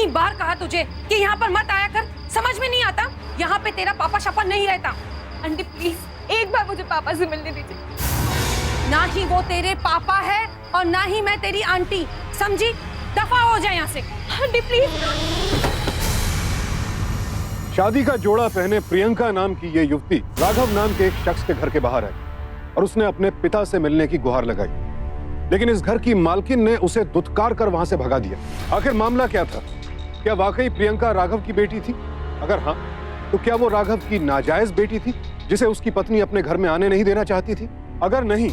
बार कहा तुझे कि यहाँ पर मत आया कर, समझ में नहीं आता? यहाँ पे तेरा पापा शापा नहीं रहता। आंटी प्लीज एक बार मुझे पापा से मिलने दीजिए। ना ही वो तेरे पापा है और ना ही मैं तेरी आंटी, समझी? दफा हो जाए यहाँ से। Aunty please. शादी का जोड़ा पहने प्रियंका नाम की ये युवती राघव नाम के एक शख्स के घर के बाहर आई और उसने अपने पिता से मिलने की गुहार लगाई, लेकिन इस घर की मालकिन ने उसे दुत्कार कर वहां से भगा दिया। आखिर मामला क्या था? क्या वाकई प्रियंका राघव की बेटी थी? अगर हाँ, तो क्या वो राघव की नाजायज बेटी थी जिसे उसकी पत्नी अपने घर में आने नहीं देना चाहती थी? अगर नहीं,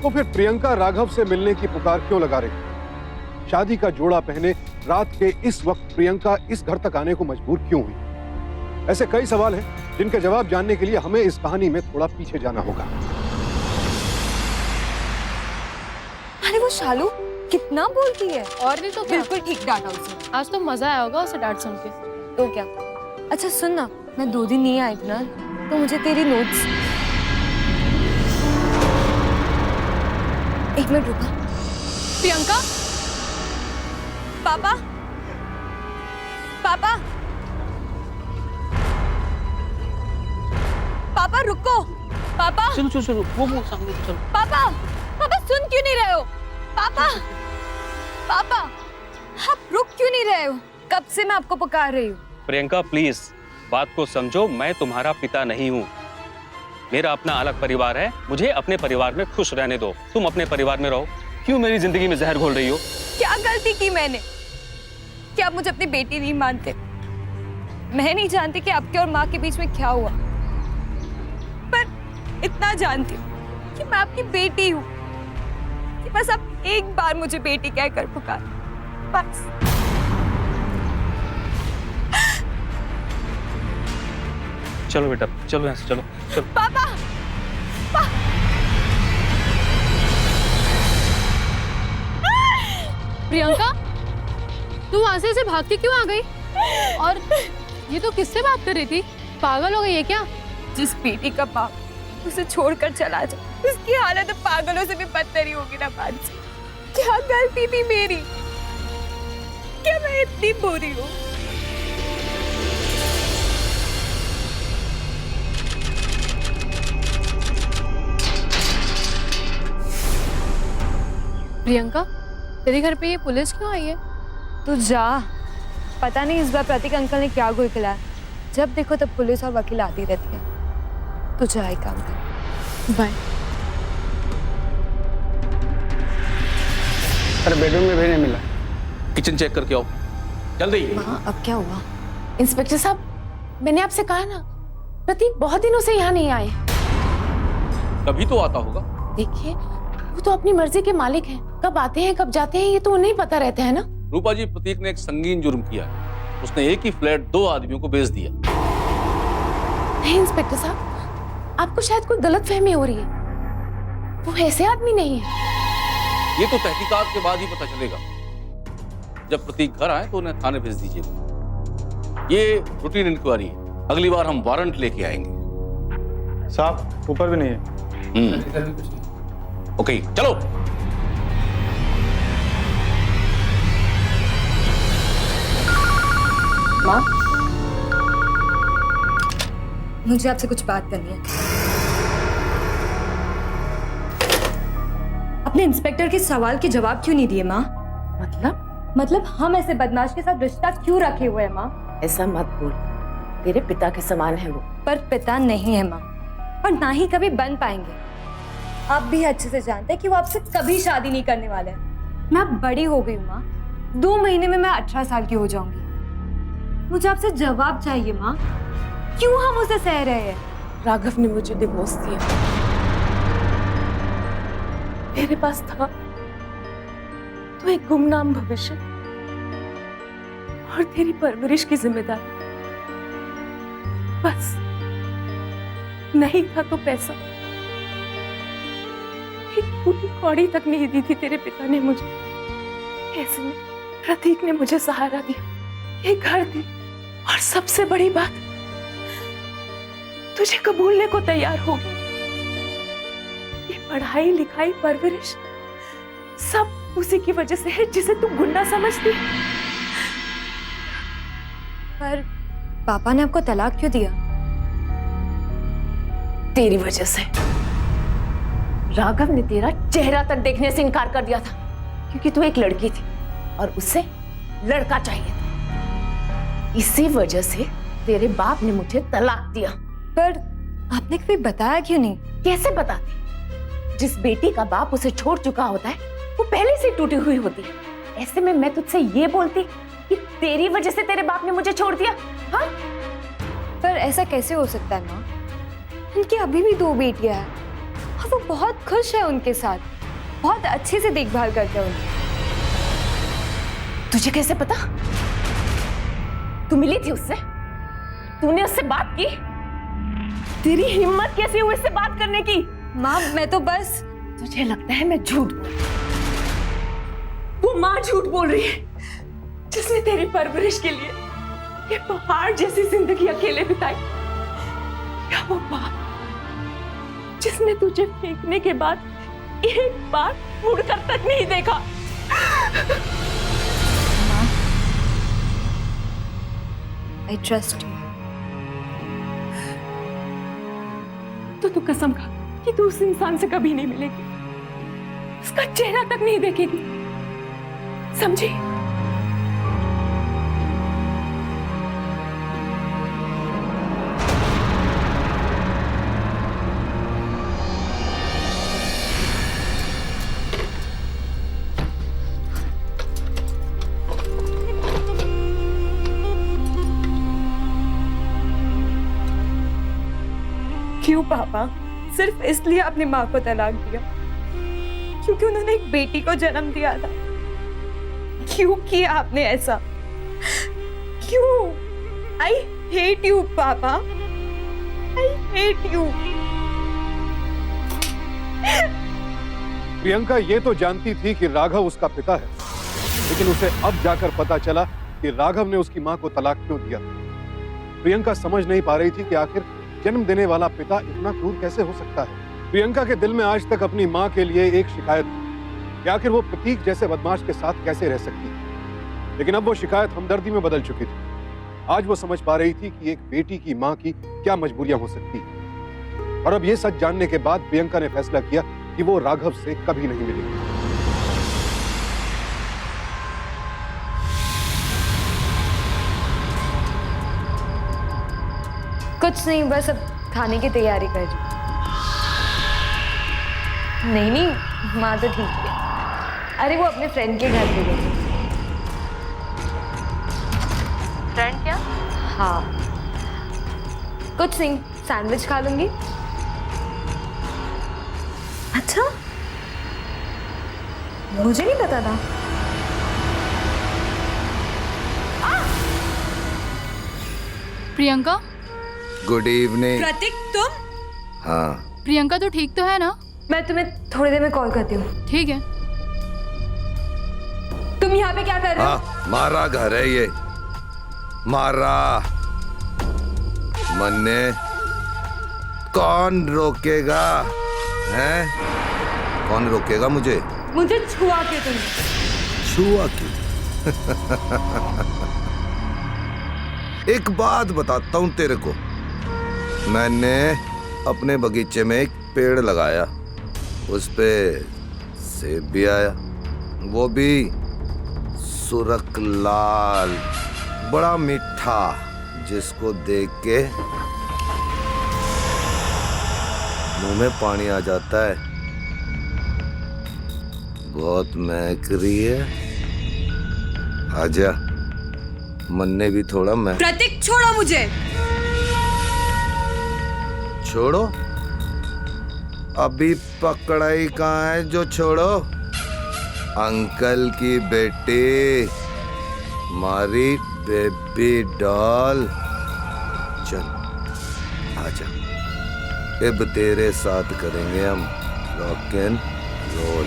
तो फिर प्रियंका राघव से मिलने की पुकार क्यों लगा रही? शादी का जोड़ा पहने रात के इस वक्त प्रियंका इस घर तक आने को मजबूर क्यों हुई? ऐसे कई सवाल हैं जिनके जवाब जानने के लिए हमें इस कहानी में थोड़ा पीछे जाना होगा। अरे वो शालू कितना बोलती है। और नहीं तो क्या? बिल्कुल ठीक डांटा उसे। आज तो मजा आया होगा उसे डांट सुन के। तो क्या? अच्छा सुन ना, मैं 2 दिन नहीं आई थी ना, तो मुझे तेरी नोट्स। एक मिनट रुका। प्रियंका, पापा, पापा, पापा रुको। पापा, चलो चलो चलो, वो सामने चलो। पापा, पापा सुन क्यों नहीं रहे हो? पापा, पापा, आप रुक क्यों नहीं रहे हो? कब से मैं आपको पुकार रही हूँ। प्रियंका प्लीज बात को समझो, मैं तुम्हारा पिता नहीं हूँ। मेरा अपना अलग परिवार है, मुझे अपने परिवार में खुश रहने दो। तुम अपने परिवार में रहो, क्यों मेरी जिंदगी में जहर घोल रही हो? क्या गलती की मैंने? क्या आप मुझे अपनी बेटी नहीं मानते? मैं नहीं जानती कि आपके और माँ के बीच में क्या हुआ, पर इतना जानती हूँ कि मैं आपकी बेटी हूँ, कि बस आप एक बार मुझे बेटी कहकर पुकार, बस। चलो बेटा, चलो यहाँ से, चलो चलो। पापा, प्रियंका, तू वहां से भाग के क्यों आ गई? और ये तो किससे बात कर रही थी? पागल हो गई है क्या? जिस बेटी का बाप उसे छोड़कर चला जाए, उसकी हालत पागलों से भी बदतर ही होगी ना मानसी। क्या गलती थी मेरी? क्या मैं इतनी बुरी हूँ? प्रियंका, तेरे घर पे ये पुलिस क्यों आई है? तू जा, पता नहीं इस बार प्रतीक अंकल ने क्या गुल खिलाया। जब देखो तब पुलिस और वकील आती रहती है। तू जा, एक काम कर। बाय। अरे बेडरूम में भी नहीं मिला। किचन चेक करके आओ जल्दी। हाँ, अब क्या हुआ? इंस्पेक्टर साहब, मैंने आपसे कहा ना, प्रतीक बहुत दिनों से यहाँ नहीं आए। कभी तो आता होगा। देखिए, वो तो अपनी मर्जी के मालिक हैं, कब आते हैं कब जाते हैं ये तो उन्हें ही पता रहता है ना। रूपा जी, प्रतीक ने एक संगीन जुर्म किया है। उसने एक ही फ्लैट 2 आदमियों को बेच दिया। नहीं इंस्पेक्टर साहब, आपको शायद कोई गलतफहमी हो रही है। वो ऐसे आदमी नहीं है। ये तो तहकीकात के बाद ही पता चलेगा। जब प्रतीक घर आए तो उन्हें थाने भेज दीजिएगा। ये रूटीन इंक्वायरी है, अगली बार हम वारंट लेके आएंगे। साहब ऊपर भी नहीं है। ओके, चलो। माँ, मुझे आपसे कुछ बात करनी है। अपने इंस्पेक्टर के सवाल के जवाब क्यों नहीं दिए माँ? मतलब हम ऐसे बदमाश के साथ रिश्ता क्यों रखे हुए हैं माँ? ऐसा मत बोल, तेरे पिता के समान है वो। पर पिता नहीं है माँ, और ना ही कभी बन पाएंगे। आप भी अच्छे से जानते हैं कि वो आपसे कभी शादी नहीं करने वाले हैं। मैं अब बड़ी हो गई हूँ माँ, 2 महीने में मैं 18 साल की हो जाऊंगी। मुझे आपसे जवाब चाहिए माँ, क्यों हम उसे सह रहे हैं? राघव ने मुझे डिवोर्स दिया। तेरे पास था तो एक गुमनाम भविष्य और तेरी परवरिश की जिम्मेदारी, बस। नहीं था तो पैसा। एक फूटी कौड़ी तक नहीं दी थी तेरे पिता ने मुझे। ऐसे में प्रतीक ने मुझे सहारा दिया, एक घर दी, और सबसे बड़ी बात, तुझे कबूलने को तैयार हो गई। ये पढ़ाई लिखाई परवरिश सब उसी की वजह से है जिसे तू गुंडा समझती है। पर पापा ने आपको तलाक क्यों दिया? तेरी वजह से। राघव ने तेरा चेहरा तक देखने से इनकार कर दिया था क्योंकि तू एक लड़की थी और उसे लड़का चाहिए था। इसी वजह से तेरे बाप ने मुझे तलाक दिया। पर आपने कभी बताया क्यों नहीं? कैसे बताती? जिस बेटी का बाप उसे छोड़ चुका होता है वो पहले से टूटी हुई होती है। ऐसे में मैं तुझसे ये बोलती कि तेरी वजह से तेरे बाप ने मुझे छोड़ दिया? हाँ? पर ऐसा कैसे हो सकता है माँ? उनकी अभी भी 2 बेटियां हैं और वो बहुत खुश है उनके साथ, बहुत अच्छे से देखभाल करते हैं उनकी। तुझे कैसे पता? तू मिली थी उससे? तूने उससे बात की? तेरी हिम्मत कैसी हुई उससे बात करने की? माँ मैं तो बस। तुझे लगता है मैं झूठ बोल रही हूँ? वो माँ झूठ बोल रही है जिसने तेरी परवरिश के लिए ये पहाड़ जैसी जिंदगी अकेले बिताई, या वो बाप जिसने तुझे फेंकने के बाद एक बार मुड़कर तक नहीं देखा? I trust you. तो तू कसम खा कि तू उस इंसान से कभी नहीं मिलेगी, उसका चेहरा तक नहीं देखेगी, समझी? क्यों पापा? सिर्फ इसलिए आपने माँ को तलाक दिया क्योंकि उन्होंने एक बेटी को जन्म दिया था? क्यों किया आपने ऐसा? क्यों? I hate you पापा, I hate you. प्रियंका ये तो जानती थी कि राघव उसका पिता है, लेकिन उसे अब जाकर पता चला कि राघव ने उसकी माँ को तलाक क्यों दिया। प्रियंका समझ नहीं पा रही थी कि आखिर जन्म देने वाला पिता इतना क्रूर कैसे हो सकता है। प्रियंका के दिल में आज तक अपनी माँ के लिए एक शिकायत थी कि आखिर वो प्रतीक जैसे बदमाश के साथ कैसे रह सकती है। लेकिन अब वो शिकायत हमदर्दी में बदल चुकी थी। आज वो समझ पा रही थी कि एक बेटी की माँ की क्या मजबूरियां हो सकती है। और अब ये सच जानने के बाद प्रियंका ने फैसला किया कि वो राघव से कभी नहीं मिलेगी। कुछ नहीं, बस अब खाने की तैयारी कर रही। नहीं माँ तो ठीक है। अरे वो अपने फ्रेंड के घर पे गई। फ्रेंड क्या? हाँ कुछ नहीं, सैंडविच खा लूंगी। अच्छा मुझे नहीं पता था। प्रियंका? Good evening. प्रतीक तुम? हाँ प्रियंका तो ठीक तो है ना? मैं तुम्हें थोड़ी देर में कॉल करती हूँ। ठीक है। तुम यहाँ पे क्या कर रहे हो? हाँ मारा घर है ये, मारा। मन्ने कौन रोकेगा? हैं? कौन रोकेगा मुझे? मुझे छुआ के तुमने। छुआ की? एक बात बताता हूं तेरे को। मैंने अपने बगीचे में एक पेड़ लगाया, उस पे सेब भी आया, वो भी सुरख लाल, बड़ा मीठा, जिसको देख के मुंह में पानी आ जाता है। बहुत महक रही है, आजा। मन्ने भी थोड़ा महक। प्रतीक छोड़ो मुझे। छोड़ो? अभी पकड़ाई कहाँ है जो छोड़ो? अंकल की बेटी, मारी बेबी डॉल। चल आजा, अब तेरे साथ करेंगे हम रॉक एंड रोल।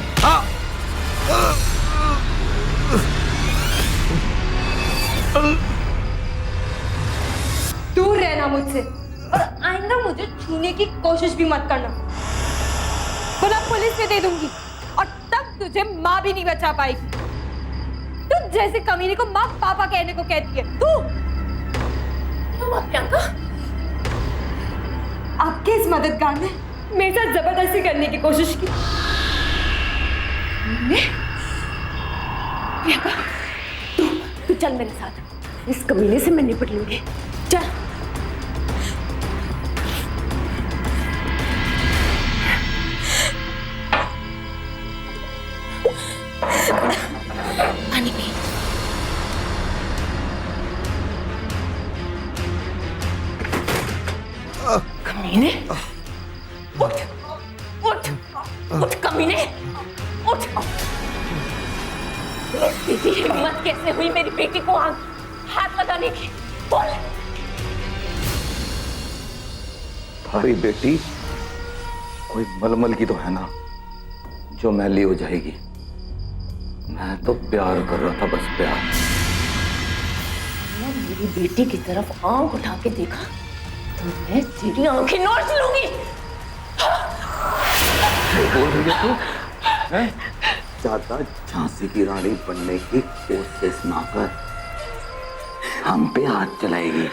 दूर रहना मुझसे, और आइंदा मुझे छूने की कोशिश भी मत करना, वरना पुलिस में दे दूंगी और तब तुझे माँ भी नहीं बचा पाएगी। तू जैसे कमीने को माँ पापा कहने को कहती है तू। हुआ प्रियंका? आपके इस मददगार ने मेरे साथ जबरदस्ती करने की कोशिश की। प्रियंका, तू चल मेरे साथ, इस कमीने से मैं निपट लूंगी। चल। पानी पी। कमीने, उठ, उठ, उठ कमीने, उठ। तेरी हिम्मत कैसे हुई मेरी बेटी को हाथ लगाने की? बोल। तुम्हारी बेटी कोई मलमल की तो है ना जो मैली हो जाएगी। मैं तो प्यार कर रहा था, बस प्यार। मेरी बेटी की तरफ आंख उठा के देखा तो मैं तेरी आंखें नोच लूंगी। बोल रही है तू? हैं? ज्यादा झांसी की रानी बनने की कोशिश ना कर। हम पे हाथ चलाएगी,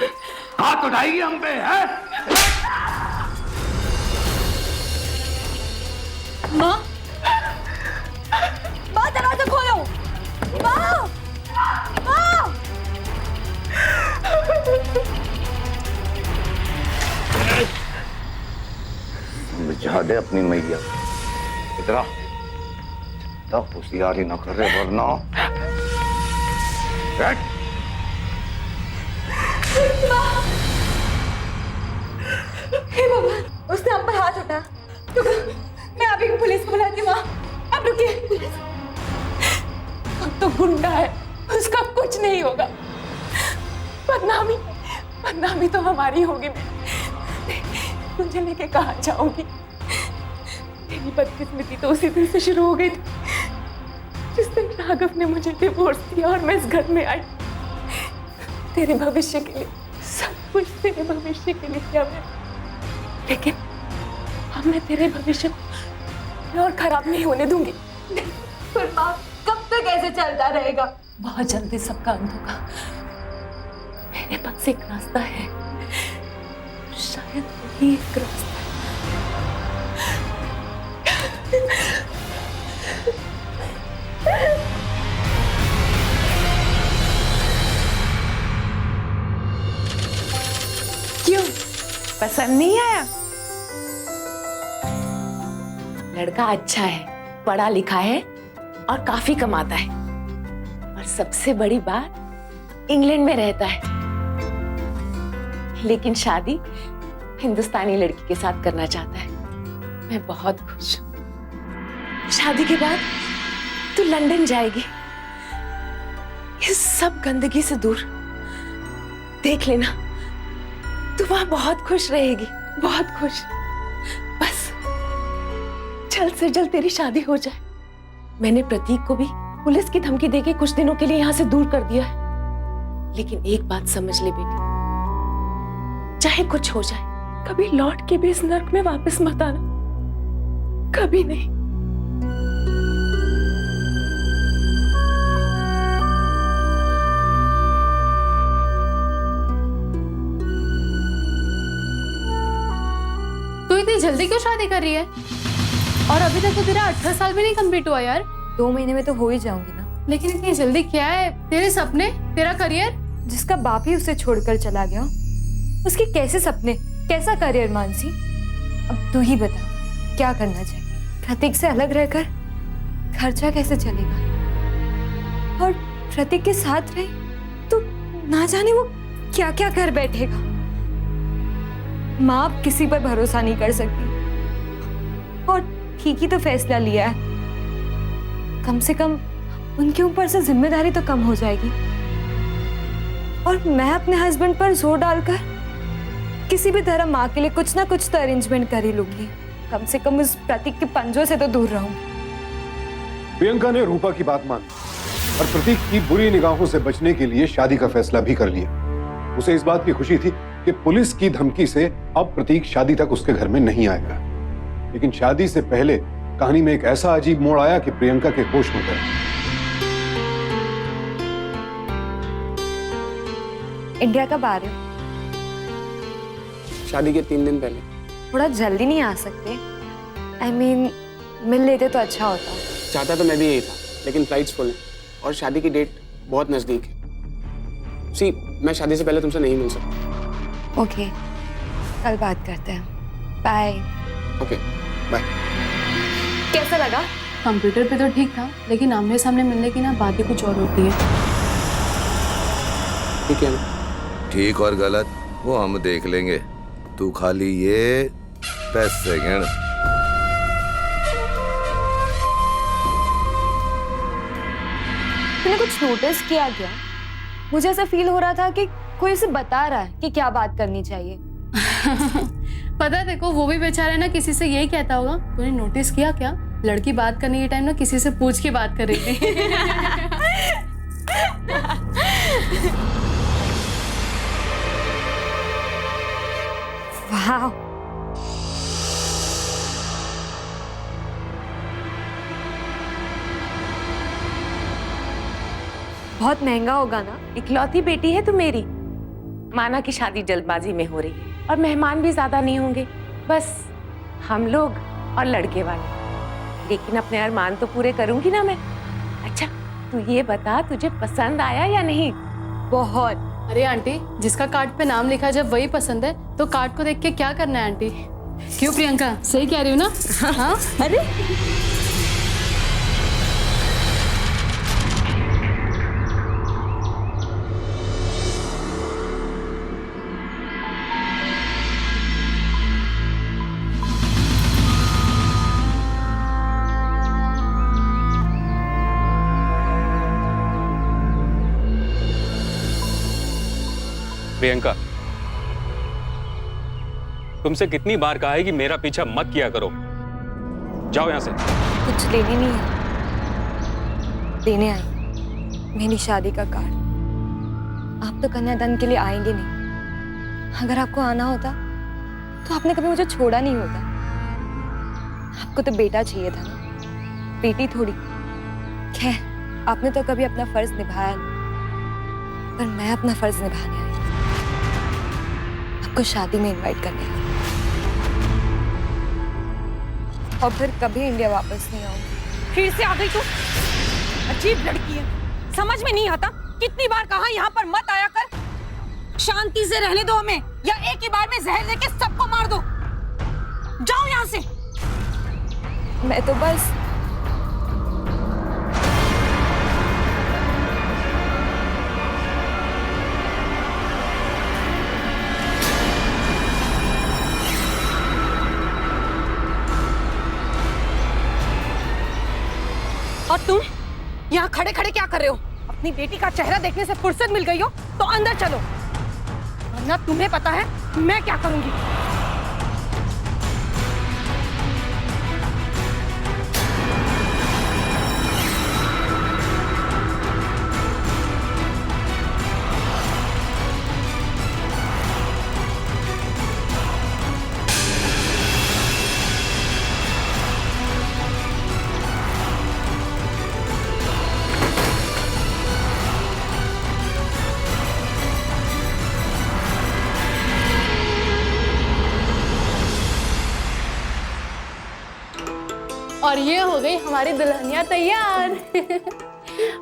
हाथ उठाएगी हम पे, है? माँ, माँ दरवाजा खोलो। माँ, माँ। समझा दे अपनी मैया। इधर आ। तब होशियारी ना कर रहे वरना। बैठ। हे भगवान, उसने हम पर हाथ उठा। मैं अभी पुलिस को बुलाती हूँ। अब रुकिए। अब तो गुंडा है, उसका कुछ नहीं होगा। बदनामी, बदनामी तो हमारी होगी। मैं तुझे लेके कहाँ जाऊंगी? तेरी बदकिस्मती तो उसी दिन से शुरू हो गई थी जिस दिन राघव ने मुझे डिवोर्स दिया और मैं इस घर में आई। तेरे भविष्य के लिए सब कुछ, तेरे भविष्य के लिए किया मैं, लेकिन अब मैं तेरे भविष्य को और खराब नहीं होने दूंगी। पर माँ, कब तक ऐसे चलता रहेगा? बहुत जल्दी सबका अंत होगा। मेरे पास एक रास्ता है, शायद वही एक रास्ता। क्यों, पसंद नहीं आया? लड़का अच्छा है, पढ़ा लिखा है और काफी कमाता है, और सबसे बड़ी बात इंग्लैंड में रहता है। लेकिन शादी हिंदुस्तानी लड़की के साथ करना चाहता है। मैं बहुत खुश हूँ। शादी के बाद तू लंदन जाएगी, इस सब गंदगी से दूर। देख लेना, तू वहां बहुत खुश रहेगी, बहुत खुश। बस जल्द से जल्द तेरी शादी हो जाए। मैंने प्रतीक को भी पुलिस की धमकी देके कुछ दिनों के लिए यहाँ से दूर कर दिया है। लेकिन एक बात समझ ले बेटी, चाहे कुछ हो जाए, कभी लौट के भी इस नर्क में वापस मत आना, कभी नहीं। तू इतनी जल्दी क्यों शादी कर रही है? और अभी तक तो तेरा 18 साल भी नहीं कंप्लीट हुआ यार। 2 महीने में तो हो ही जाऊंगी ना। लेकिन इतनी जल्दी क्या है? तेरे सपने, तेरा करियर? जिसका बाप ही उसे छोड़कर चला गया, उसके कैसे सपने, कैसा करियर? मानसी, अब तू ही बता, क्या करना चाहिए? प्रतीक से अलग रहकर खर्चा कैसे चलेगा? और प्रतीक के साथ रहे तो ना जाने वो क्या क्या कर बैठेगा। माँ अब किसी पर भरोसा नहीं कर सकती, और ठीक ही तो फैसला लिया है। कम से कम उनके ऊपर से जिम्मेदारी तो कम हो जाएगी, और मैं अपने हस्बैंड पर जोर डालकर किसी भी तरह माँ के लिए कुछ ना कुछ तो अरेंजमेंट कर ही लूंगी। कम से कम उस प्रतीक के पंजों से तो दूर रहूंगी। प्रियंका ने रूपा की बात मानी और प्रतीक की बुरी निगाहों से बचने के लिए शादी का फैसला भी कर लिया। उसे इस बात की खुशी थी कि पुलिस की धमकी से अब प्रतीक शादी तक उसके घर में नहीं आएगा। लेकिन शादी से पहले कहानी में एक ऐसा अजीब मोड़ आया कि प्रियंका के होश उड़ गए। इंडिया कब आ रहे हो? शादी के 3 दिन पहले। थोड़ा जल्दी नहीं आ सकते? I mean, मिल लेते तो अच्छा होता। चाहता तो मैं भी यही था, लेकिन फ्लाइट्स फुल हैं और शादी की डेट बहुत नजदीक है। सी, मैं शादी से पहले तुमसे नहीं मिल सकता। ओके, कल बात करते हैं। बाय। Okay, bye. कैसा लगा? कंप्यूटर पे तो ठीक था, लेकिन आमने सामने मिलने की ना बात ही कुछ और होती है। ठीक है ना? ठीक और गलत वो हम देख लेंगे, तू खाली ये 10 सेकंड। तूने कुछ नोटिस किया क्या? मुझे ऐसा फील हो रहा था कि कोई उसे बता रहा है कि क्या बात करनी चाहिए। पता है देखो, वो भी बेचारा ना किसी से यही कहता होगा। तूने नोटिस किया क्या, लड़की बात करने के टाइम ना किसी से पूछ के बात कर रही थी। वाह, बहुत महंगा होगा ना? इकलौती बेटी है तू मेरी। माना कि शादी जल्दबाजी में हो रही है और मेहमान भी ज्यादा नहीं होंगे, बस हम लोग और लड़के वाले। लेकिन अपने अरमान तो पूरे करूंगी ना मैं। अच्छा, तू ये बता, तुझे पसंद आया या नहीं? बहुत। अरे आंटी, जिसका कार्ड पे नाम लिखा है जब वही पसंद है तो कार्ड को देख के क्या करना है आंटी? क्यों प्रियंका, सही कह रही हूँ ना? हाँ। अरे प्रियंका, तुमसे कितनी बार कहा है कि मेरा पीछा मत किया करो। जाओ यहां से। कुछ लेने नहीं है, देने आई मेरी शादी का कार्ड। आप तो कन्यादान के लिए आएंगे नहीं। अगर आपको आना होता तो आपने कभी मुझे छोड़ा नहीं होता। आपको तो बेटा चाहिए था ना, बेटी थोड़ी। खैर, आपने तो कभी अपना फर्ज निभाया नहीं, पर मैं अपना फर्ज निभाने आई। आपको शादी में इनवाइट करने आई और फिर कभी इंडिया वापस नहीं आऊंगी। फिर से आ गई तू। अजीब लड़की है, समझ में नहीं आता। कितनी बार कहा यहाँ पर मत आया कर। शांति से रहने दो हमें, या एक ही बार में जहर देके सबको मार दो। जाओ यहाँ से। मैं तो बस और तुम यहाँ खड़े खड़े क्या कर रहे हो? अपनी बेटी का चेहरा देखने से फुर्सत मिल गई हो तो अंदर चलो, वरना तुम्हें पता है मैं क्या करूंगी। और ये हो गई हमारी दुल्हनिया तैयार।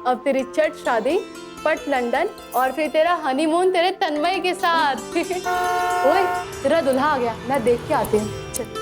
अब तेरी चट शादी पट लंदन और फिर तेरा हनीमून तेरे तन्मय के साथ। ओए, तेरा दुल्हा आ गया, मैं देख के आती हूँ। चल।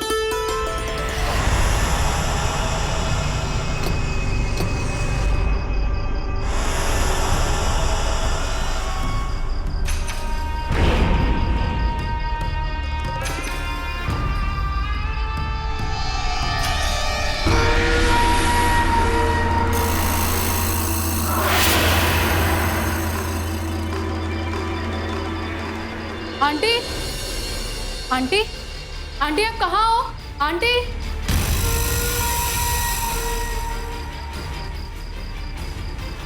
आंटी, आंटी, आंटी आप कहाँ हो? आंटी,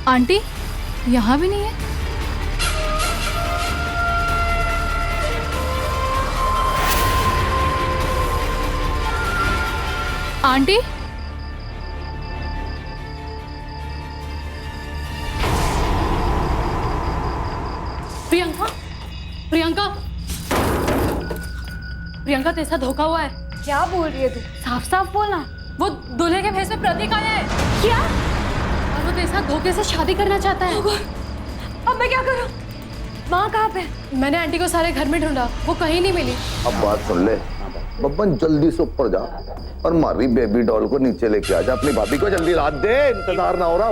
आंटी यहाँ भी नहीं है। आंटी, प्रियंका, प्रियंका, प्रियंका तेरे साथ धोखा हुआ है। क्या बोल रही है तू? साफ साफ बोलना। वो दूल्हे के भेष में प्रतीक आया है। क्या? और वो तेरे साथ धोखे से शादी करना चाहता है। अब मैं क्या करूं? माँ कहाँ पे? मैंने आंटी को सारे घर में ढूंढा, वो कहीं नहीं मिली। अब बात सुन ले बब्बन, जल्दी से ऊपर जा और मारी बेबी डॉल को नीचे लेके आ जा। अपनी भाभी को जल्दी ला दे, इंतजार ना हो रहा।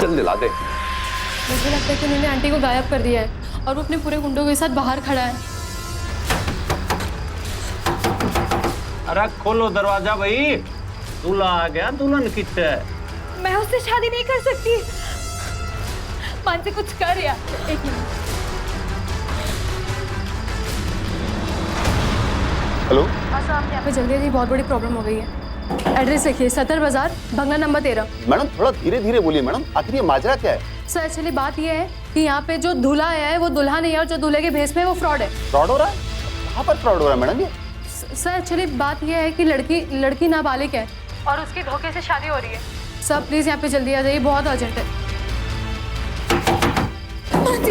जल्दी ला दे। मुझे लगता है कि उन्होंने आंटी को गायब कर दिया है और वो अपने पूरे गुंडों के साथ बाहर खड़ा है। अरे खोलो दरवाजा भाई, दूल्हा आ गया, दुल्हन कितने है? मैं उससे शादी नहीं कर सकती। मान से कुछ कर यार। एक मिनट। हेलो साहब, यहाँ पे जल्दी जल्दी बहुत बड़ी प्रॉब्लम हो गई है। एड्रेस लिखिए, सतर बाजार, बंगला नंबर 13। मैडम थोड़ा धीरे धीरे बोलिए मैडम, आखिर ये माजरा क्या है? सर एक्चुअली बात ये है कि यहाँ पे जो दूल्हा आया है वो दूल्हा नहीं है, और जो दूल्हे के भेष में है वो फ्रॉड है। फ्रॉड हो रहा है? कहाँ पर फ्रॉड हो रहा है मैडम ये? सर एक्चुअली बात ये है कि लड़की नाबालिग है और उसकी धोखे से शादी हो रही है। सर प्लीज यहाँ पे जल्दी आ जाइए, बहुत अर्जेंट है।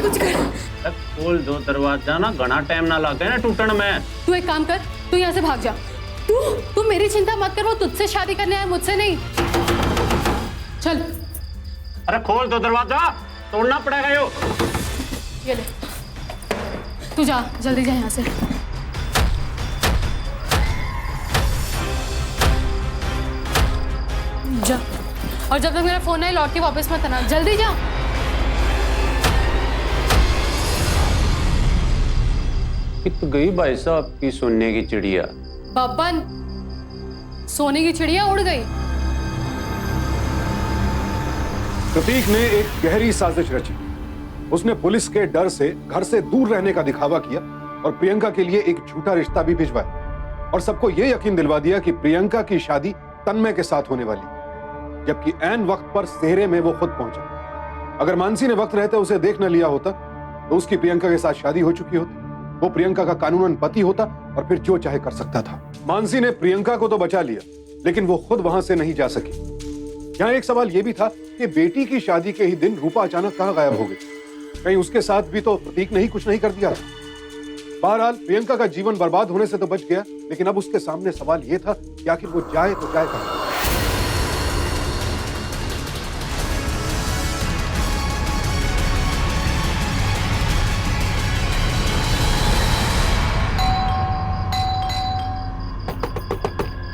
कुछ कर। खोल दो दरवाजा ना, घना टाइम ना लगे ना टूटन में। तू एक काम कर, तू यहाँ से भाग जा। तू मेरी चिंता मत कर, वो तुझसे शादी करने आया, मुझसे नहीं। चल। अरे खोल दो दरवाजा, तोड़ना पड़ेगा यो। ये ले, तू जा, जल्दी जा यहाँ से। जा, और जब तक मेरा फोन नहीं लौट के वापस मत आना, जल्दी जा। कित गई भाई साहब की सोने की चिड़िया। बब्बन, सोने की चिड़िया उड़ गई। प्रतीक ने एक गहरी साजिश रची। उसने पुलिस के डर से घर से दूर रहने का दिखावा किया और प्रियंका के लिए एक झूठा रिश्ता भी भिजवाया और सबको यह यकीन दिलवा दिया कि प्रियंका की शादी तन्मय के साथ होने वाली, जबकि ऐन वक्त पर सेहरे में वो खुद पहुंचा। अगर मानसी ने वक्त रहते उसे देख न लिया होता तो उसकी प्रियंका के साथ शादी हो चुकी होती। वो प्रियंका का कानूनन पति होता और फिर जो चाहे कर सकता था। मानसी ने प्रियंका को तो बचा लिया, लेकिन वो खुद वहां से नहीं जा सकी। यहाँ एक सवाल यह भी था कि बेटी की शादी के ही दिन रूपा अचानक कहां गायब हो गई। कहीं उसके साथ भी तो प्रतीक ने ही कुछ नहीं कर दिया। बहरहाल प्रियंका का जीवन बर्बाद होने से तो बच गया, लेकिन अब उसके सामने सवाल यह था कि आखिर वो जाए तो जाए कहां।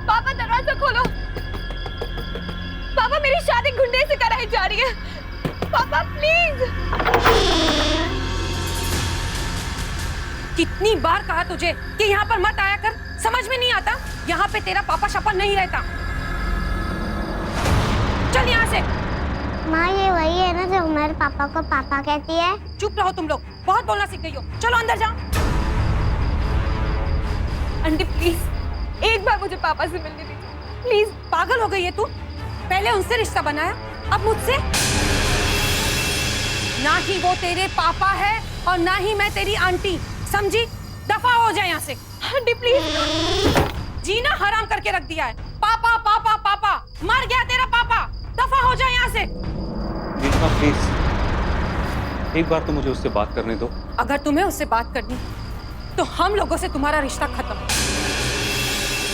पापा दरवाजा खोलो। पापा मेरी शादी गुंडे से कराई जा रही है। पापा प्लीज। कितनी बार कहा तुझे कि यहाँ पर मत आया कर, समझ में नहीं आता? यहाँ पे तेरा पापा शापा नहीं रहता। चल यहाँ से। माँ ये वही है ना जो हमारे पापा को पापा कहती है? चुप रहो तुम लोग, बहुत बोलना सीख गई हो। चलो अंदर जाओ। आंटी प्लीज एक बार मुझे पापा से मिलने दीजिए प्लीज। पागल हो गई है तू? पहले उनसे रिश्ता बनाया, अब मुझसे? ना ही वो तेरे पापा है और ना ही मैं तेरी आंटी, समझी? दफा हो जाए यहाँ से। Aunty please. जीना हराम करके रख दिया है। पापा पापा पापा, मर गया तेरा पापा। दफा हो जाए यहाँ से। दीपा प्लीज, एक बार तो मुझे उससे बात करने दो। अगर तुम्हें उससे बात करनी तो हम लोगों से तुम्हारा रिश्ता खत्म।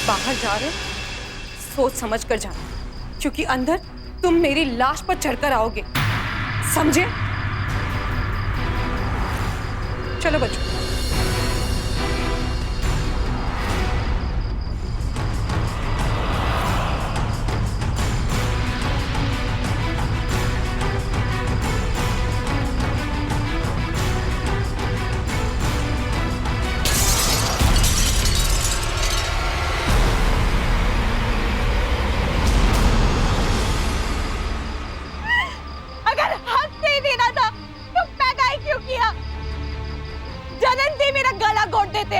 बाहर जा रहे सोच समझ कर जाना, क्योंकि अंदर तुम मेरी लाश पर चढ़कर आओगे, समझे? चलो बच्चों। अगर हक नहीं देना था तो पैदा ही क्यों किया? जन्म से मेरा गला घोट देते।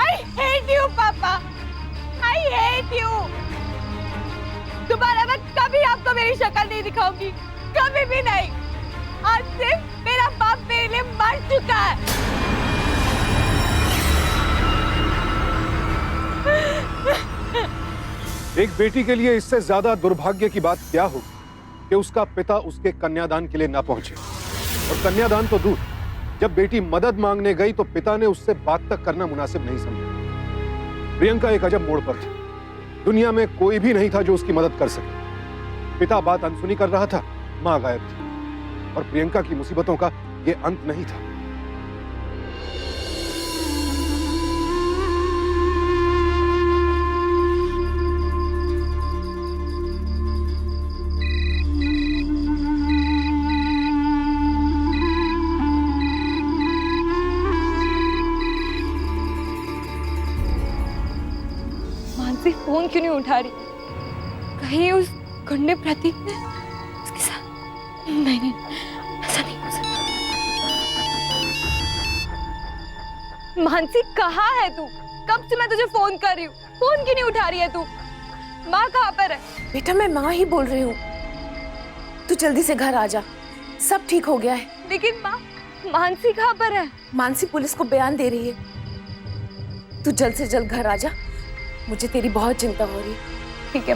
I hate you पापा, I hate you। दोबारा मैं कभी आपको मेरी शक्ल नहीं दिखाऊंगी, कभी भी नहीं। आज से मेरा बाप मेरे लिए मर चुका है। एक बेटी के लिए इससे ज्यादा दुर्भाग्य की बात क्या होगी कि उसका पिता उसके कन्यादान के लिए ना पहुंचे, और कन्यादान तो दूर, जब बेटी मदद मांगने गई तो पिता ने उससे बात तक करना मुनासिब नहीं समझा। प्रियंका एक अजब मोड़ पर थी। दुनिया में कोई भी नहीं था जो उसकी मदद कर सके। पिता बात अनसुनी कर रहा था, मां गायब थी, और प्रियंका की मुसीबतों का यह अंत नहीं था। फोन क्यों नहीं उठा रही? कहीं उस गुंडे प्रतीक ने उसके साथ? नहीं, ऐसा नहीं हो सकता। मानसी कहाँ है तू? कब से मैं तुझे फोन कर रही हूँ, फोन क्यों नहीं उठा रही है तू? माँ कहाँ पर है? बेटा मैं माँ ही बोल रही हूँ, तू जल्दी से घर आ जा, सब ठीक हो गया है। लेकिन माँ, मानसी कहाँ पर है? मानसी पुलिस को बयान दे रही है। तू जल्द से जल्द घर आ जा, मुझे तेरी बहुत चिंता हो रही है। ठीक है।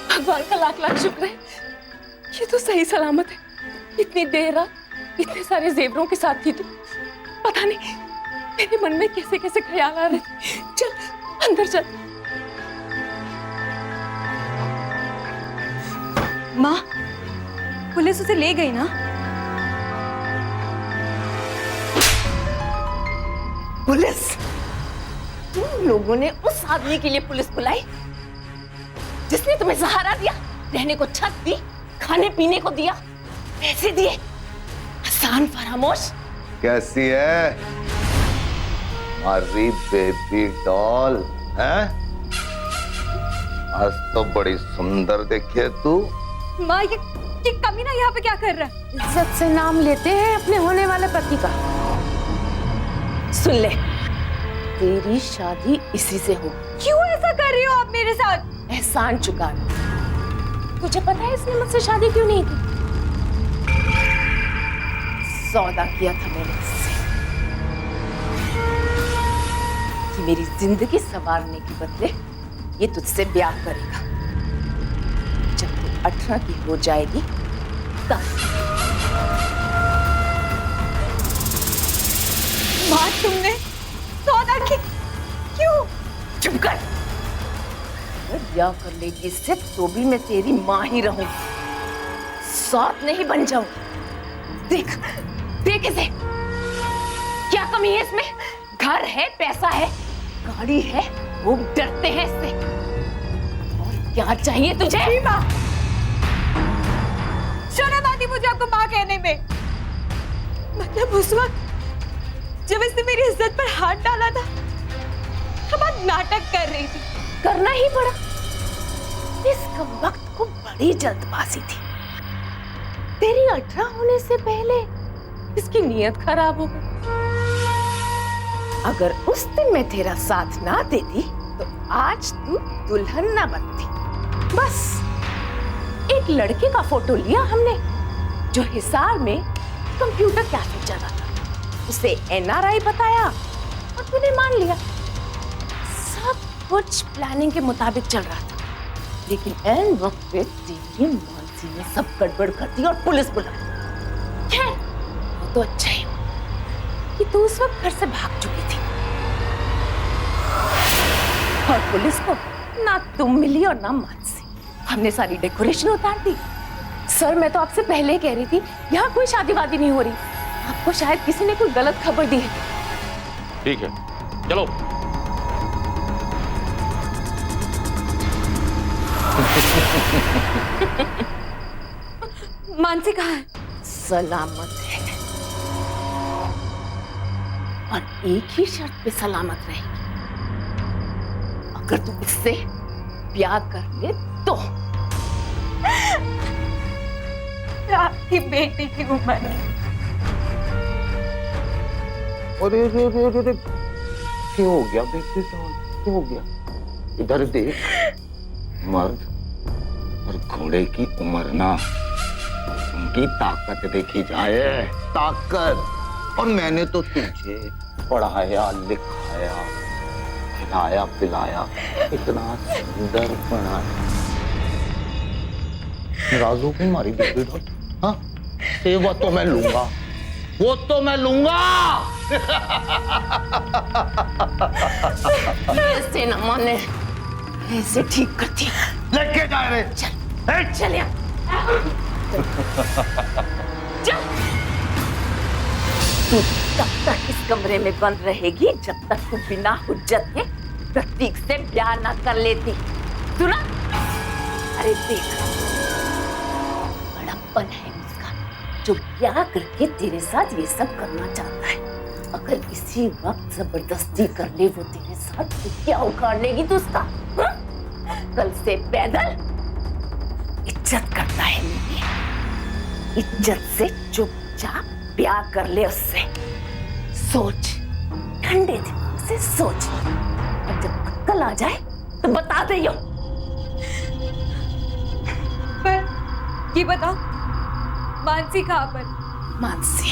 भगवान का लाख लाख शुक्र है, ये तो सही सलामत है। इतनी देर रात इतने सारे जेवरों के साथ थी तू, पता नहीं मेरे मन में कैसे कैसे ख्याल आ रहे थे। चल अंदर चल। माँ, पुलिस उसे ले गई ना? पुलिस? तुम लोगों ने उस आदमी के लिए पुलिस बुलाई जिसने तुम्हें सहारा दिया, रहने को छत दी, खाने पीने को दिया, पैसे दिए। हसन फरामोश कैसी है हमारी बेबी डॉल? हैं? आज तो बड़ी सुंदर देखी है तू। माँ, ये कमीना यहाँ पे क्या कर रहा है? इज्जत से नाम लेते हैं अपने होने वाले पति का। सुन ले, तेरी शादी इसी से हो। क्यों ऐसा कर रही हो आप मेरे साथ? एहसान चुका। तुझे पता है इसने मुझसे शादी क्यों नहीं की? सौदा किया था मैंने इससे कि मेरी जिंदगी संवारने के बदले ये तुझसे ब्याह करेगा। जब तू 18 की हो जाएगी तब। माँ, तुमने सौदा की? क्यों? चुप कर। अगर ब्याह कर लेगी इससे तो भी मैं तेरी माँ ही रहूंगी, सौत नहीं बन जाऊंगी। देख देख इसे, क्या कमी है इसमें? घर है, पैसा है, गाड़ी है, वो डरते हैं इससे। और क्या चाहिए तुझे? माँ, शर्म आती मुझे आपको माँ कहने में। मतलब उस वक्त जब इसने मेरी इज्जत पर हाथ डाला था, तब आप नाटक कर रही थी। करना ही पड़ा। इस वक्त को बड़ी जल्दबाजी थी। तेरी 18 होने से पहले इसकी नीयत खराब हो गई। अगर उस दिन मैं तेरा साथ ना देती तो आज तू दुल्हन ना बनती। बस एक लड़के का फोटो लिया हमने जो हिसार में कंप्यूटर कैफे चला था, उसे NRI बताया और तूने मान लिया। सब कुछ प्लानिंग के मुताबिक चल रहा था, लेकिन एन वक्त पे तेरी मानसी ने सब गड़बड़ कर दी और पुलिस बुलाई। खैर वो तो अच्छा ही हुआ कि तू उस वक्त घर से भाग चुकी थी और पुलिस को ना तुम मिली और ना मानसी। हमने सारी डेकोरेशन उतार दी। सर मैं तो आपसे पहले ही कह रही थी, यहाँ कोई शादी वादी नहीं हो रही। आपको शायद किसी ने कोई गलत खबर दी है। ठीक है, चलो। मानसी कहाँ है? सलामत है, और एक ही शर्त पे सलामत रहेगी। अगर तू इससे ब्याह कर ले तो। आपकी बेटी की उम्र है। अरे रे रे रे रे, क्यों हो गया बेबी डॉल? क्यों हो गया? इधर देख, मर्द और घोड़े की उम्र ना, उनकी ताकत देखी जाए, ताकत। और मैंने तो तुझे पढ़ाया लिखाया, खिलाया पिलाया, इतना सुंदर बनाया, नाराज हो गई मारी बेबी डॉल। हाँ, सेवा तो मैं लूंगा, वो तो मैं लूंगा। ऐसे न माने, ऐसे ठीक करती। लेके जा रे। चल चल यार। चल। तू तब तक इस कमरे में बंद रहेगी जब तक तू बिना हुज्जत के प्रतीक से प्यार ना कर लेती। सुना? अरे देख, बड़प्पन है उसका, जो प्यार करके तेरे साथ ये सब करना चाहता है। अगर इसी वक्त जबरदस्ती कर ले वो तेरे साथ, तो क्या उखाड़ लेगी तू उसका? कल से पैदल इज्जत करता है मेरी, इज्जत से चुपचाप प्यार कर ले उससे। सोच, ठंडे दिमाग से सोच, और जब अक्ल आ जाए तो बता दे यो। पर ये बताओ, मानसी कहाँ पर? मानसी,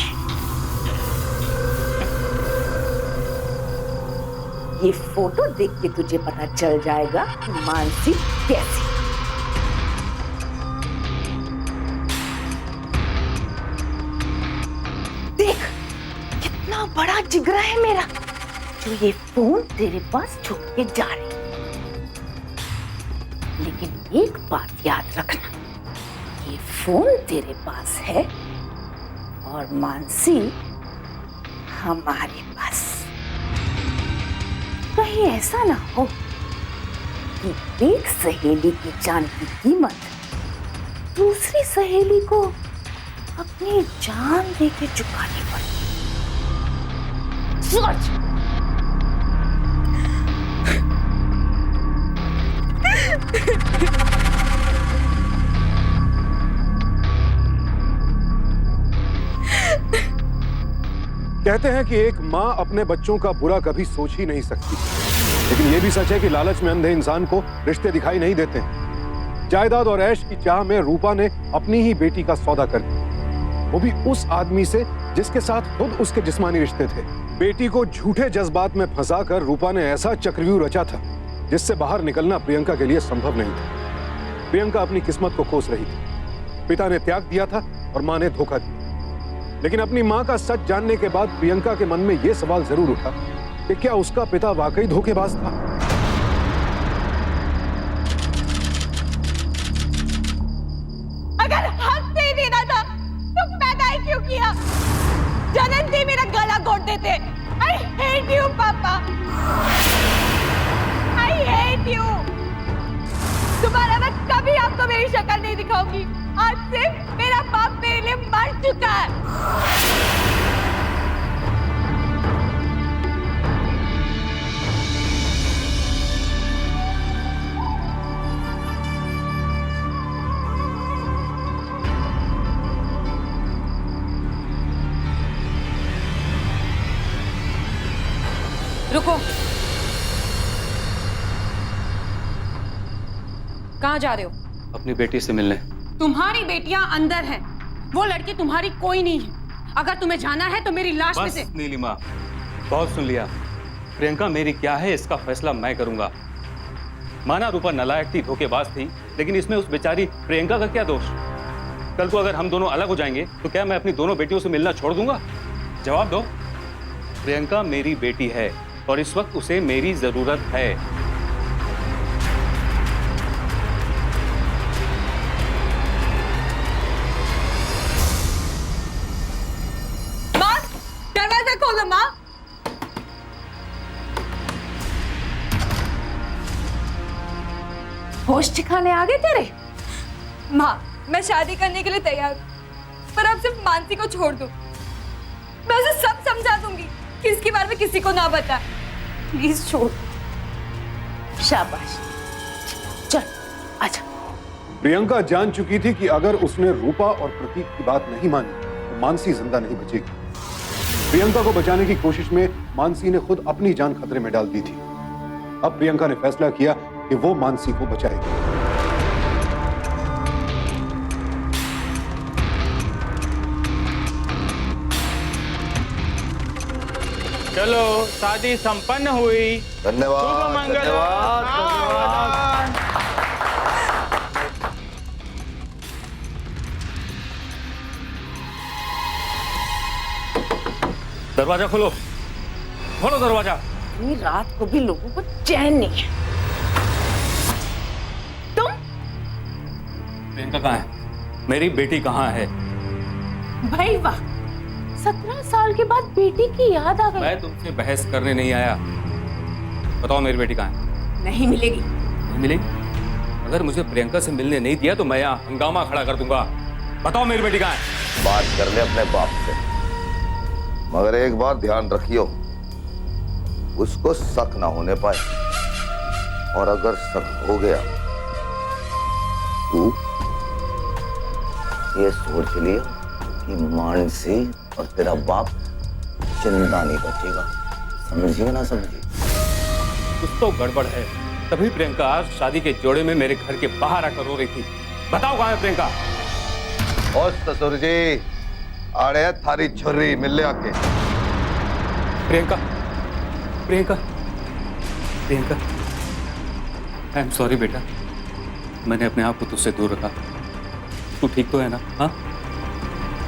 ये फोटो देख के तुझे पता चल जाएगा कि मानसी कैसी। देख कितना बड़ा जिगरा है मेरा, जो ये फोन तेरे पास छुप के जा रही। लेकिन एक बात याद रखना, ये फोन तेरे पास है और मानसी हमारे पास। कहीं ऐसा ना हो कि एक सहेली की जान की कीमत दूसरी सहेली को अपनी जान देके चुकानी पड़े। सोच। कहते हैं कि एक माँ अपने बच्चों का बुरा कभी सोच ही नहीं सकती, लेकिन यह भी सच है कि लालच में अंधे इंसान को रिश्ते दिखाई नहीं देते। जायदाद और ऐश की चाह में रूपा ने अपनी ही बेटी का सौदा कर दिया, वो भी उस आदमी से जिसके साथ खुद उसके जिस्मानी रिश्ते थे। बेटी को झूठे जज्बात में फंसाकर रूपा ने ऐसा चक्रव्यूह रचा था जिससे बाहर निकलना प्रियंका के लिए संभव नहीं था। प्रियंका अपनी किस्मत को कोस रही थी। पिता ने त्याग दिया था और माँ ने धोखा दिया, लेकिन अपनी माँ का सच जानने के बाद प्रियंका के मन में यह सवाल जरूर उठा कि क्या उसका पिता वाकई धोखेबाज था। अगर हक से ही देना था तो पैदा ही क्यों किया? जन्म से मेरा गला घोट देते। I hate you, पापा। I hate you। दोबारा मैं कभी आपको मेरी शक्ल नहीं दिखाऊंगी। आज से मेरा बाप मेरे लिए मर चुका है। रुको, कहाँ जा रहे हो? अपनी बेटी से मिलने। तुम्हारी बेटियां अंदर हैं। वो लड़की तुम्हारी कोई नहीं है। अगर तुम्हें जाना है तो मेरी लाश में से। बस नीलिमा, बहुत सुन लिया। प्रियंका मेरी क्या है इसका फैसला मैं करूंगा। माना रूपा नालायक थी, धोखेबाज थी, लेकिन इसमें उस बेचारी प्रियंका का क्या दोष? कल को अगर हम दोनों अलग हो जाएंगे तो क्या मैं अपनी दोनों बेटियों से मिलना छोड़ दूंगा? जवाब दो। प्रियंका मेरी बेटी है और इस वक्त उसे मेरी जरूरत है। माँ, दरवाजा खोलो माँ। होश ठिकाने आ गए तेरे? माँ, मैं शादी करने के लिए तैयार हूँ, पर आप सिर्फ मानसी को छोड़ दो। मैं उसे सब समझा दूंगी कि इसके बारे में किसी को ना बता। प्लीज छोड़। शाबाश, चल आजा। प्रियंका जान चुकी थी कि अगर उसने रूपा और प्रतीक की बात नहीं मानी तो मानसी जिंदा नहीं बचेगी। प्रियंका को बचाने की कोशिश में मानसी ने खुद अपनी जान खतरे में डाल दी थी। अब प्रियंका ने फैसला किया कि वो मानसी को बचाएगी। चलो, शादी संपन्न हुई। धन्यवाद। शुभ मंगल। दरवाजा खोलो, खोलो दरवाजा। इतनी रात को भी लोगों को चैन नहीं है। तुम? प्रियंका कहाँ है? मेरी बेटी कहाँ है? भाई वाह, 17 साल के बाद बेटी की याद आ गई। मैं तुमसे बहस करने नहीं आया। बताओ मेरी बेटी कहाँ है? नहीं मिलेगी। नहीं मिलेगी? अगर मुझे प्रियंका से मिलने नहीं दिया तो मैं यहाँ हंगामा खड़ा कर दूंगा। बताओ मेरी बेटी कहाँ है? बात कर ले अपने बाप से, मगर एक बात ध्यान रखियो, उसको शक ना होने पाए, और अगर शक हो गया तू ये सोच लिया कि मानसी और तेरा बाप जिंदा नहीं बचेगा। समझिए ना समझिए? कुछ तो गड़बड़ है, तभी प्रियंका आज शादी के जोड़े में मेरे घर के बाहर आकर रो रही थी। बताओ कहाँ है प्रियंका? और ससुर जी आड़े थारी छुरी मिल ले आके। Priyanka, Priyanka, Priyanka, I am sorry बेटा, मैंने अपने आप को तुझसे दूर रखा। तू ठीक तो है ना? हाँ?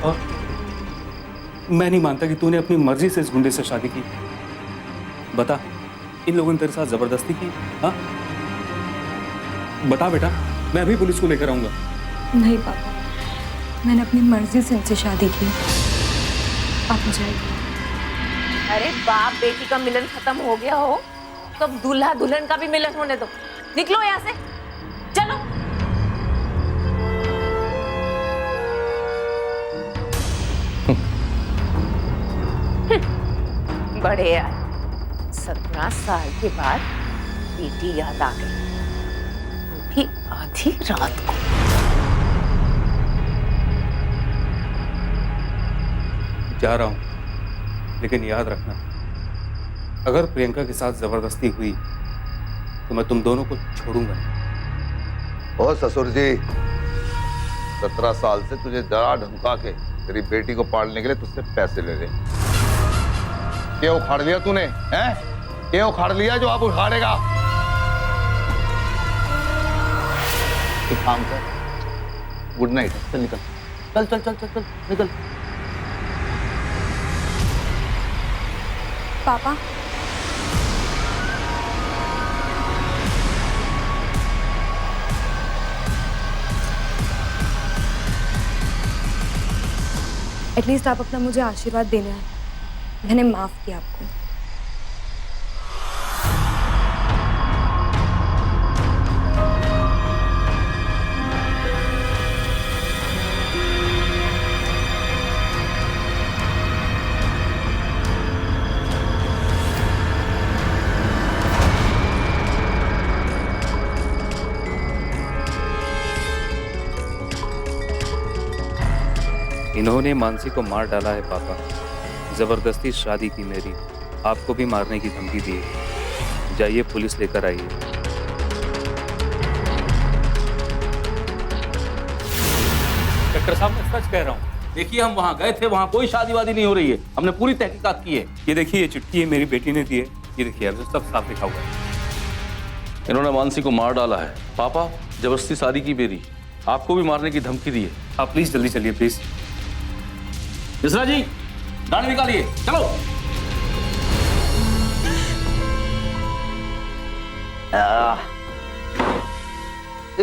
और मैं नहीं मानता कि तूने अपनी मर्जी से इस गुंडे से शादी की। बता, इन लोगों ने तेरे साथ जबरदस्ती की? हाँ? बता बेटा, मैं अभी पुलिस को लेकर आऊंगा। नहीं पापा, मैंने अपनी मर्जी से इनसे शादी की। आप जाइए। अरे बाप बेटी का मिलन खत्म हो गया हो तो अब दूल्हा दुल्हन का भी मिलन होने दो। निकलो यहाँ से, चलो। बड़े यार, 17 साल के बाद बेटी याद आ गई, वो भी आधी रात को। जा रहा हूं, लेकिन याद रखना, अगर प्रियंका के साथ जबरदस्ती हुई तो मैं तुम दोनों को छोड़ूंगा नहीं। ओ ससुर जी, 17 साल से तुझे जरा धमका के तेरी बेटी को पालने के लिए तुझसे पैसे ले रहे। क्या उखाड़ लिया तूने? हैं? क्या उखाड़ लिया जो आप उखाड़ेगा? एक काम कर, गुड नाइट, चल निकल, चल चल चल चल चल निकल। पापा, एटलीस्ट आप अपना मुझे आशीर्वाद देना है। मैंने माफ किया आपको। इन्होंने मानसी को मार डाला है पापा, जबरदस्ती शादी की मेरी, आपको भी मारने की धमकी दी। जाइए पुलिस लेकर आइए। डॉक्टर साहब, मैं सच कह रहा हूँ। देखिए, हम वहां गए थे, वहां कोई शादी वादी नहीं हो रही है। हमने पूरी तहकीकात की है। ये देखिए, ये चिट्ठी है मेरी बेटी ने दी है। ये देखिए, सब साफ लिखा हुआ है। इन्होंने मानसी को मार डाला है। पापा, जबरदस्ती शादी की मेरी, आपको भी मारने की धमकी दी है। आप प्लीज जल्दी चलिए, प्लीज। मिश्रा जी, गाड़ी निकालिए, चलो।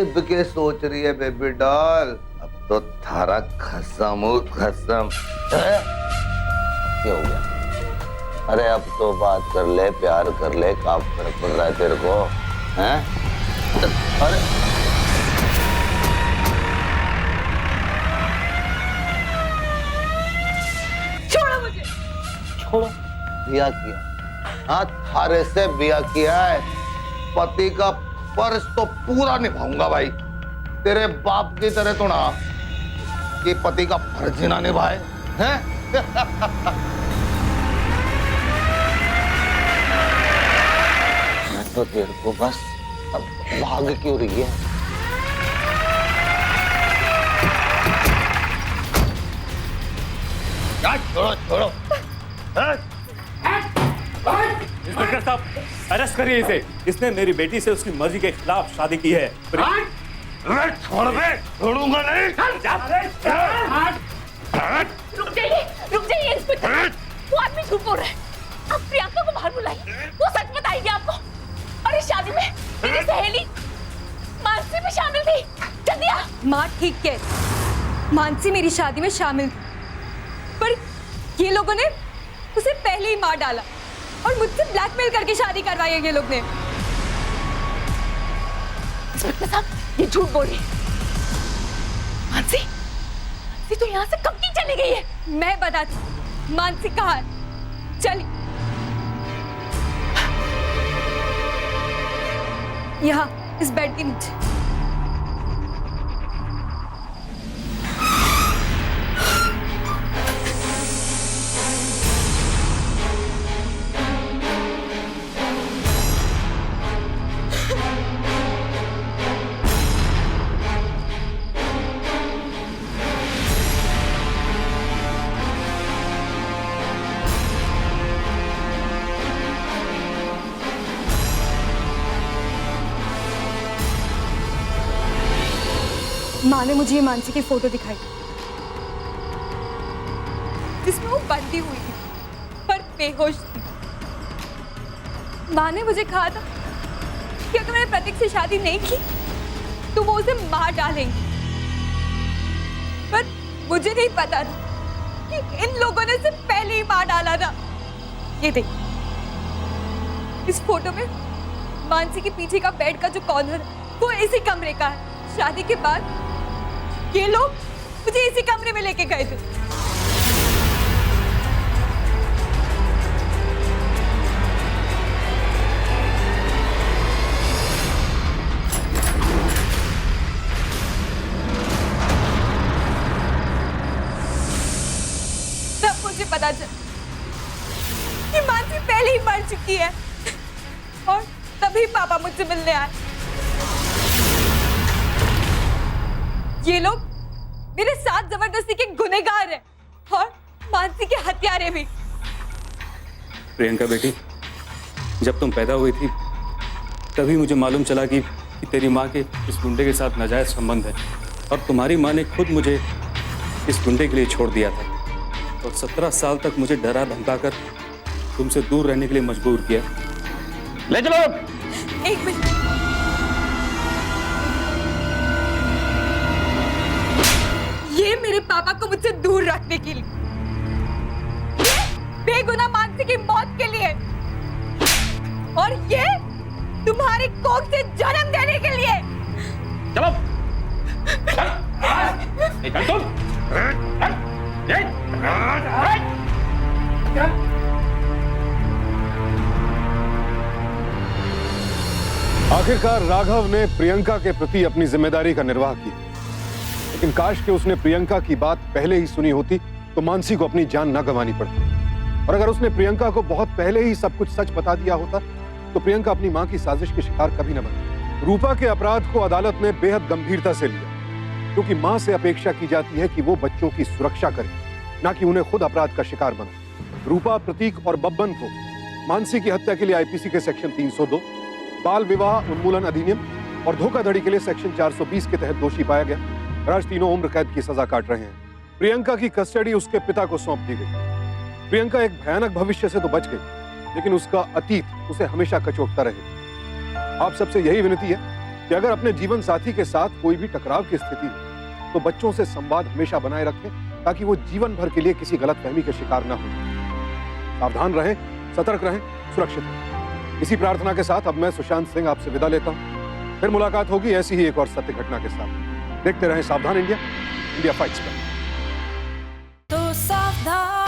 इब के सोच रही है बेबी डॉल, अब तो थारा खसम खसम। क्या हो गया? अरे अब तो बात कर ले, प्यार कर ले, काम फर्क पड़ रहा है तेरे को, हैं? अरे छोड़ो, बिया किया, हाँ थारे से बिया किया है। पति का फर्ज तो पूरा निभाऊंगा भाई, तेरे बाप की तरह तो ना कि पति का फर्ज ही ना निभाए, हैं? मैं तो तेरे को बस अब भाग क्यों रही है? छोड़ो छोड़ो। इंस्पेक्टर साहब, अरेस्ट करिए इसे। इसने मेरी बेटी से उसकी मर्जी के खिलाफ शादी की है। छोड़ दे, छोड़ूंगा नहीं। रुक जाइए इंस्पेक्टर। वो आदमी झूठ बोल रहा है। आप प्रियंका को बाहर बुलाइए, वो सच बताएगी आपको। और इस शादी में मेरी सहेली मानसी भी शामिल थी। जल्दी आ। माँ ठीक है, मानसी मेरी शादी में शामिल थी, पर ये लोगों ने उसे पहले ही मार डाला और मुझसे ब्लैकमेल करके शादी करवाई है ये लोग ने। इंस्पेक्टर साहब, ये झूठ बोल रही है। मानसी तो यहाँ से कब की चली गई है? मैं बताती मानसी कहाँ है। चली यहाँ इस बेड के नीचे। माँ ने मुझे ये मानसी की फोटो दिखाई जिसमें वो बंधी हुई थी पर बेहोश थी। माँ ने मुझे कहा था कि अगर मैंने प्रतीक से शादी नहीं की तो वो उसे मार डालेंगे, पर मुझे नहीं पता था कि इन लोगों ने उसे पहले ही मार डाला था। ये देख, इस फोटो में मानसी के पीछे का बेड का जो कॉर्नर है वो इसी कमरे का है। शादी के बाद ये लोग मुझे इसी कमरे में लेके गए थे। तब मुझे पता चला कि मानसी पहले ही मर चुकी है और तभी पापा मुझसे मिलने आए। ये लोग मेरे साथ जबरदस्ती के गुनहगार हैं और मानसी के हत्यारे भी। प्रियंका बेटी, जब तुम पैदा हुई थी तभी मुझे मालूम चला कि तेरी माँ के इस गुंडे के साथ नाजायज संबंध है और तुम्हारी माँ ने खुद मुझे इस गुंडे के लिए छोड़ दिया था और 17 साल तक मुझे डरा धमका कर तुमसे दूर रहने के लिए मजबूर किया। ले चलो। एक मिनट, ये मेरे पापा को मुझसे दूर रखने के लिए, बेगुनाह मानसी की मौत के लिए, और ये तुम्हारी कोख से जन्म देने के लिए। चलो। चल तुम। आखिरकार राघव ने प्रियंका के प्रति अपनी जिम्मेदारी का निर्वाह किया, लेकिन काश कि उसने प्रियंका की बात पहले ही सुनी होती तो मानसी को अपनी जान न गंवानी पड़ती। और अगर उसने प्रियंका को बहुत पहले ही सब कुछ सच बता दिया होता तो प्रियंका अपनी मां की साजिश के शिकार कभी न बनती। रूपा के अपराध को अदालत ने बेहद गंभीरता से लिया, क्योंकि मां से अपेक्षा की जाती है कि वो बच्चों की सुरक्षा करे, न कि उन्हें खुद अपराध का शिकार बनाए। रूपा, प्रतीक और बब्बन को मानसी की हत्या के लिए आईपीसी के सेक्शन 302, बाल विवाह उन्मूलन अधिनियम और धोखाधड़ी के लिए सेक्शन 420 के तहत दोषी पाया गया और आज तीनों उम्र कैद की सजा काट रहे हैं। प्रियंका की कस्टडी उसके पिता को सौंप दी गई। प्रियंका एक भयानक भविष्य से तो बच गई, लेकिन उसका अतीत उसे हमेशा कचोटता रहे। आप सबसे यही विनती है कि अगर अपने जीवन साथी के साथ कोई भी टकराव की स्थिति हो तो बच्चों से संवाद हमेशा बनाए रखें, ताकि वो जीवन भर के लिए किसी गलतफहमी के शिकार न हो। सावधान रहें, सतर्क रहें, सुरक्षित रहें। इसी प्रार्थना के साथ अब मैं सुशांत सिंह आपसे विदा लेता हूं। फिर मुलाकात होगी ऐसी ही एक और सत्य घटना के साथ। देखते रहें सावधान इंडिया, इंडिया फाइट्स पर। तो सावधान